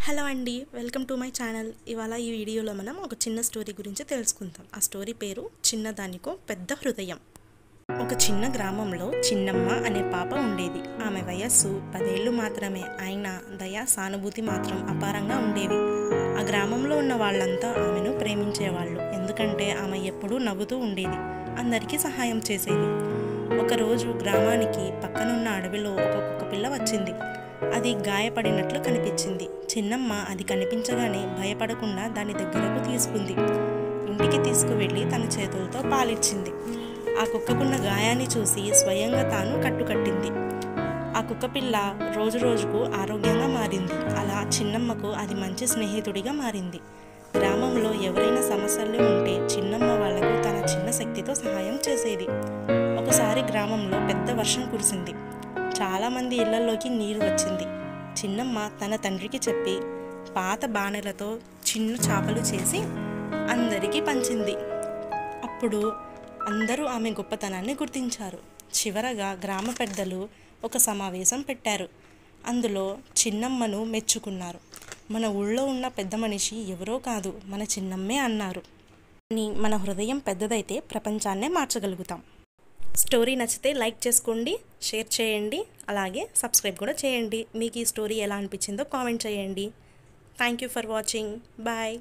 Hello అండి, welcome to my channel. ఇవాళ ఈ వీడియోలో మనం ఒక చిన్న స్టోరీ గురించి తెలుసుకుందాం. ఆ స్టోరీ పేరు చిన్నదానికో పెద్ద హృదయం. ఒక చిన్న గ్రామంలో చిన్నమ్మ అనే పాప ఉండేది. ఆమె వయస్సు 10 ఏళ్ళు మాత్రమే. అయినా దయ, సానుభూతి మాత్రం అపారంగా ఉండేవి. ఆ గ్రామంలో ఉన్న వాళ్ళంతా ఆమెను ప్రేమించేవాళ్ళు. ఎందుకంటే ఆమె ఎప్పుడూ నవ్వుతూ ఉండేది, అందరికీ సహాయం చేసేది. ఒకరోజు గ్రామానికి పక్కనున్న అడవిలో ఒక కుక్కపిల్ల వచ్చింది. అది గాయపడినట్లు కనిపించింది. చిన్నమ్మ అది కనిపించగానే భయపడకుండా దాని దగ్గరకు తీసుకుంది. ఇంటికి తీసుకువెళ్ళి తన చేతులతో పాలిచ్చింది. ఆ కుక్కకున్న గాయాన్ని చూసి స్వయంగా తాను కట్టుకట్టింది. ఆ కుక్కపిల్ల రోజు రోజుకు ఆరోగ్యంగా మారింది. అలా చిన్నమ్మకు అది మంచి స్నేహితుడిగా మారింది. గ్రామంలో ఎవరైనా సమస్యలు ఉంటే చిన్నమ్మ వాళ్లకు తన చిన్న శక్తితో సహాయం చేసేది. ఒకసారి గ్రామంలో పెద్ద వర్షం కురిసింది. చాలామంది ఇళ్లలోకి నీరు వచ్చింది. చిన్నమ్మ తన తండ్రికి చెప్పి పాత బాణలతో చిన్న చేపలు చేసి అందరికీ పంచింది. అప్పుడు అందరూ ఆమె గొప్పతనాన్ని గుర్తించారు. చివరగా గ్రామ పెద్దలు ఒక సమావేశం పెట్టారు. అందులో చిన్నమ్మను మెచ్చుకున్నారు. మన ఊళ్ళో ఉన్న పెద్ద మనిషి ఎవరో కాదు, మన చిన్నమ్మే అన్నారు. కానీ మన హృదయం పెద్దదైతే ప్రపంచాన్నే మార్చగలుగుతాం. స్టోరీ నచ్చితే లైక్ చేసుకోండి, షేర్ చేయండి, అలాగే సబ్స్క్రైబ్ కూడా చేయండి. మీకు ఈ స్టోరీ ఎలా అనిపించిందో కామెంట్ చేయండి. Thank you for watching. Bye.